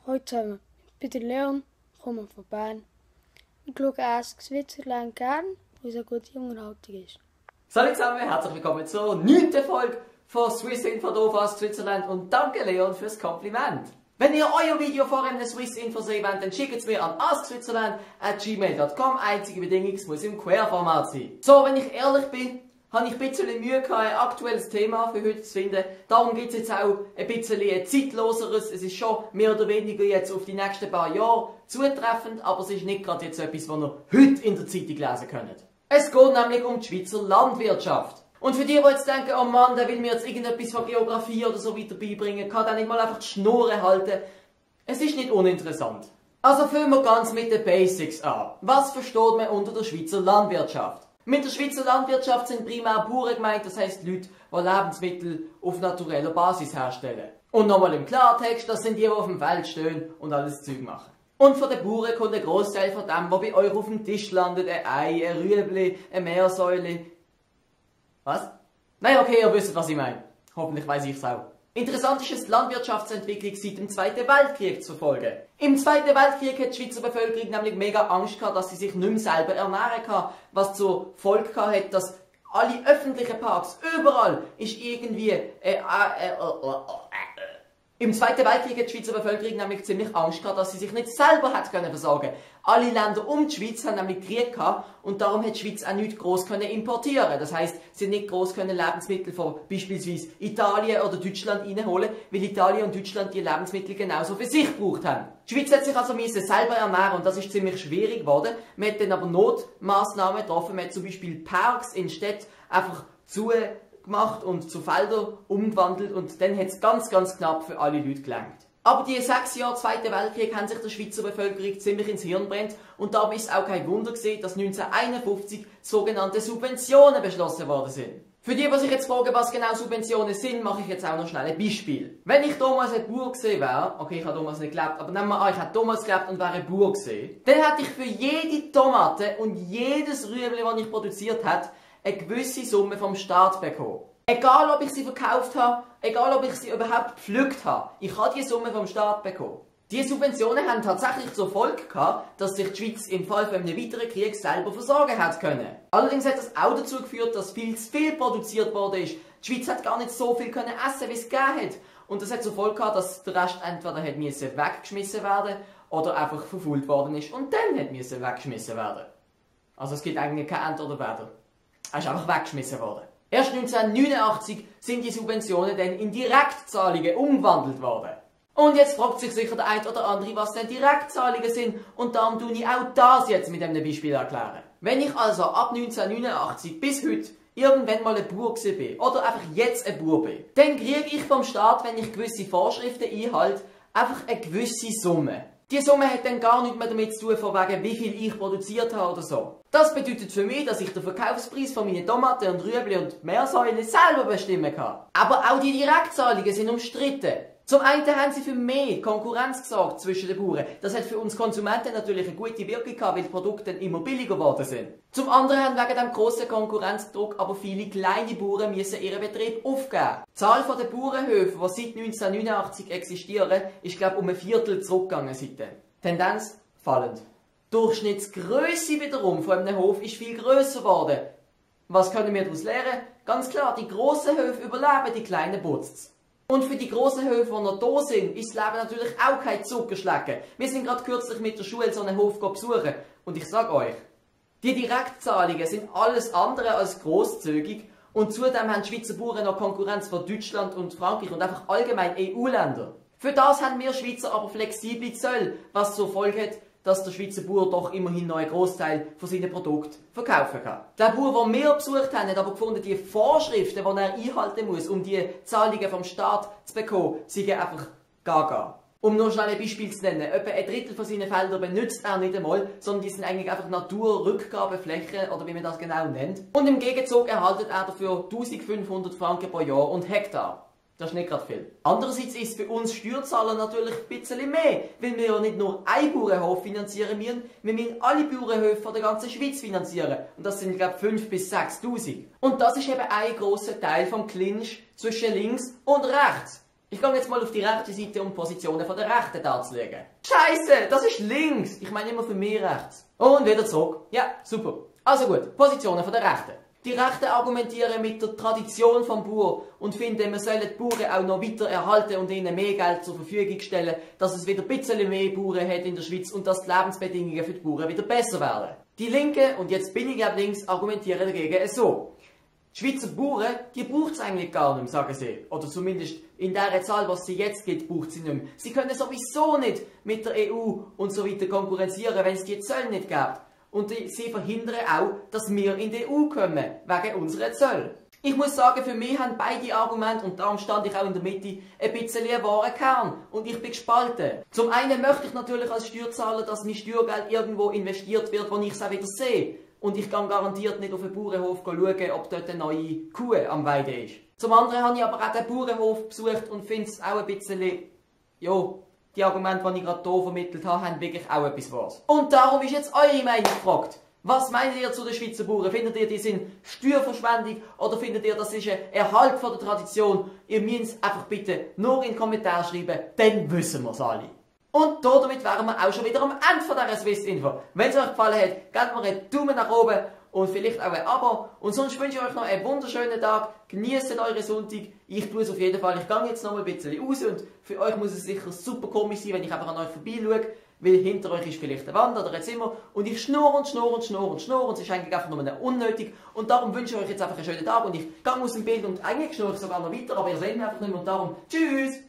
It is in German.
Hallo zusammen, ich bin der Leon, komme von Bern. Ich schaue erst Switzerland gern, weil es eine gute Unterhaltung ist. Salut zusammen, herzlich willkommen zur 9. Folge von Swiss Info hier aus Switzerland und danke Leon fürs Kompliment. Wenn ihr euer Video vor einem Swiss Info sehen wollt, dann schickt es mir an askswitzerland@gmail.com. Einzige Bedingung, es muss im Querformat sein. So, wenn ich ehrlich bin, habe ich ein bisschen Mühe gehabt, ein aktuelles Thema für heute zu finden. Darum gibt es jetzt auch ein bisschen ein zeitloseres. Es ist schon mehr oder weniger jetzt auf die nächsten paar Jahre zutreffend, aber es ist nicht gerade jetzt etwas, was ihr heute in der Zeitung lesen könnt. Es geht nämlich um die Schweizer Landwirtschaft. Und für die jetzt denken, oh Mann, der will mir jetzt irgendetwas von Geografie oder so weiter beibringen, kann der nicht mal einfach die Schnurre halten. Es ist nicht uninteressant. Also fangen wir ganz mit den Basics an. Was versteht man unter der Schweizer Landwirtschaft? Mit der Schweizer Landwirtschaft sind primär Bauern gemeint, das heisst Leute, die Lebensmittel auf natureller Basis herstellen. Und nochmal im Klartext, das sind die, die auf dem Feld stehen und alles Zeug machen. Und von den Bauern kommt ein Grossteil von dem, was bei euch auf dem Tisch landet, ein Ei, ein Rüebli, eine Meersäule. Was? Nein, okay, ihr wisst, was ich meine. Hoffentlich weiss ich's auch. Interessant ist es, die Landwirtschaftsentwicklung seit dem Zweiten Weltkrieg zu verfolgen. Im Zweiten Weltkrieg hat die Schweizer Bevölkerung nämlich mega Angst gehabt, dass sie sich nicht mehr selber ernähren kann, was zur Folge gehabt hat, dass alle öffentlichen Parks, überall, ist irgendwie Im Zweiten Weltkrieg hat die Schweizer Bevölkerung nämlich ziemlich Angst gehabt, dass sie sich nicht selber hat versorgen können. Alle Länder um die Schweiz haben nämlich Krieg gehabt und darum hat die Schweiz auch nicht gross importieren. Das heisst, sie nicht gross Lebensmittel von beispielsweise Italien oder Deutschland reinholen, weil Italien und Deutschland die Lebensmittel genauso für sich gebraucht haben. Die Schweiz hat sich also selber ernähren und das ist ziemlich schwierig geworden. Man hat dann aber Notmaßnahmen getroffen, man hat zum Beispiel Parks in Städten einfach gemacht und zu Feldern umgewandelt und dann hat es ganz knapp für alle Leute gelangt. Aber die 6 Jahre Zweiten Weltkrieg haben sich der Schweizer Bevölkerung ziemlich ins Hirn brennt und darum ist es auch kein Wunder gewesen, dass 1951 sogenannte Subventionen beschlossen worden sind. Für die sich jetzt fragen, was genau Subventionen sind, mache ich jetzt auch noch schnell ein Beispiel. Wenn ich damals ein Bauer gewesen wäre, okay, ich habe damals nicht gelebt, aber nehmen wir an, ich hätte damals gelebt und wäre ein Bauer gewesen, dann hätte ich für jede Tomate und jedes Rüebli, das ich produziert hätte, eine gewisse Summe vom Staat bekommen. Egal ob ich sie verkauft habe, egal ob ich sie überhaupt gepflückt habe, ich habe die Summe vom Staat bekommen. Diese Subventionen haben tatsächlich zur Folge gehabt, dass sich die Schweiz im Fall von einem weiteren Krieg selber versorgen hat können. Allerdings hat das auch dazu geführt, dass viel zu viel produziert worden ist. Die Schweiz hat gar nicht so viel können essen, wie es gegeben hat. Und das hat zur Folge gehabt, dass der Rest entweder weggeschmissen werden oder einfach verfault worden ist und dann weggeschmissen werden. Also es gibt eigentlich kein Entweder-Oder. Er ist einfach weggeschmissen worden. Erst 1989 sind die Subventionen dann in Direktzahlungen umgewandelt worden. Und jetzt fragt sich sicher der eine oder andere, was denn Direktzahlungen sind und darum tue ich auch das jetzt mit einem Beispiel erklären. Wenn ich also ab 1989 bis heute irgendwann mal ein Bauer bin oder einfach jetzt ein Bauer bin, dann kriege ich vom Staat, wenn ich gewisse Vorschriften einhalte, einfach eine gewisse Summe. Die Summe hat dann gar nichts mehr damit zu tun, von wegen, wie viel ich produziert habe oder so. Das bedeutet für mich, dass ich den Verkaufspreis von meinen Tomaten und Rüebli und Meersäule selber bestimmen kann. Aber auch die Direktzahlungen sind umstritten. Zum einen haben sie für mehr Konkurrenz gesorgt zwischen den Bauern. Das hat für uns Konsumenten natürlich eine gute Wirkung gehabt, weil die Produkte dann immer billiger geworden sind. Zum anderen haben wegen dem grossen Konkurrenzdruck aber viele kleine Bauern müssen ihren Betrieb aufgeben. Die Zahl der Bauernhöfe, die seit 1989 existieren, ist glaube ich um ein Viertel zurückgegangen seitdem. Tendenz fallend. Die Durchschnittsgrösse wiederum von einem Hof ist viel grösser geworden. Was können wir daraus lernen? Ganz klar, die grossen Höfe überleben, die kleinen putzt's. Und für die grossen Höfe, die noch da sind, ist das Leben natürlich auch kein Zuckerschlecken. Wir sind gerade kürzlich mit der Schule so einen Hof besuchen. Und ich sage euch, die Direktzahlungen sind alles andere als grosszügig. Und zudem haben die Schweizer Bauern noch Konkurrenz von Deutschland und Frankreich und einfach allgemein EU-Länder. Für das haben wir Schweizer aber flexible Zölle, was zur Folge hat, dass der Schweizer Bauer doch immerhin noch einen Großteil von seinen Produkten verkaufen kann. Der Bauer, den wir besucht haben, hat aber gefunden, die Vorschriften, die er einhalten muss, um die Zahlungen vom Staat zu bekommen, sind einfach gaga. Um nur schnell ein Beispiel zu nennen, etwa ein Drittel von seinen Feldern benutzt er nicht einmal, sondern die sind eigentlich einfach Naturrückgabeflächen oder wie man das genau nennt. Und im Gegenzug erhaltet er dafür 1500 Franken pro Jahr und Hektar. Das ist nicht gerade viel. Andererseits ist es für uns Steuerzahler natürlich ein bisschen mehr, weil wir ja nicht nur einen Bauernhof finanzieren müssen, wir müssen alle Bauernhöfe von der ganzen Schweiz finanzieren. Und das sind, glaube ich, 5.000 bis 6.000. Und das ist eben ein grosser Teil vom Clinch zwischen links und rechts. Ich gehe jetzt mal auf die rechte Seite, um die Positionen von der Rechten darzulegen. Scheiße, das ist links. Ich meine immer für mich rechts. Und wieder zurück. Ja, super. Also gut, Positionen von der Rechten. Die Rechten argumentieren mit der Tradition vom Bauer und finden, man solle die Bauern auch noch weiter erhalten und ihnen mehr Geld zur Verfügung stellen, dass es wieder ein bisschen mehr Bauern hat in der Schweiz und dass die Lebensbedingungen für die Bauern wieder besser werden. Die Linken, und jetzt bin ich auch links, argumentieren dagegen so. Die Schweizer Bauern, die braucht es eigentlich gar nicht mehr, sagen sie. Oder zumindest in der Zahl, was sie jetzt gibt, braucht sie nicht mehr. Sie können sowieso nicht mit der EU und so weiter konkurrenzieren, wenn es die Zölle nicht gibt. Und sie verhindern auch, dass wir in die EU kommen, wegen unserer Zölle. Ich muss sagen, für mich haben beide Argumente, und darum stand ich auch in der Mitte, ein bisschen einen wahren Kern. Und ich bin gespalten. Zum einen möchte ich natürlich als Steuerzahler, dass mein Steuergeld irgendwo investiert wird, wo ich es auch wieder sehe. Und ich kann garantiert nicht auf den Bauernhof schauen, ob dort eine neue Kuh am Weiden ist. Zum anderen habe ich aber auch den Bauernhof besucht und finde es auch ein bisschen, ja, die Argumente, die ich gerade hier vermittelt habe, haben wirklich auch etwas Wahres. Und darum ist jetzt eure Meinung gefragt. Was meint ihr zu den Schweizer Bauern? Findet ihr, die sind Steuerverschwendung oder findet ihr, das ist ein Erhalt von der Tradition? Ihr müsst es einfach bitte nur in den Kommentaren schreiben, dann wissen wir es alle. Und damit wären wir auch schon wieder am Ende von dieser Swiss Info. Wenn es euch gefallen hat, gebt mir einen Daumen nach oben und vielleicht auch ein Abo. Und sonst wünsche ich euch noch einen wunderschönen Tag. Genießt euren Sonntag. Ich tue es auf jeden Fall. Ich gehe jetzt noch ein bisschen raus und für euch muss es sicher super komisch sein, wenn ich einfach an euch vorbei schaue. Weil hinter euch ist vielleicht eine Wand oder ein Zimmer und ich schnurre und schnurre und schnurre und schnurre und es ist eigentlich einfach nur unnötig. Und darum wünsche ich euch jetzt einfach einen schönen Tag und ich gehe aus dem Bild und eigentlich schnurre ich sogar noch weiter, aber ihr seht mich einfach nicht mehr und darum tschüss!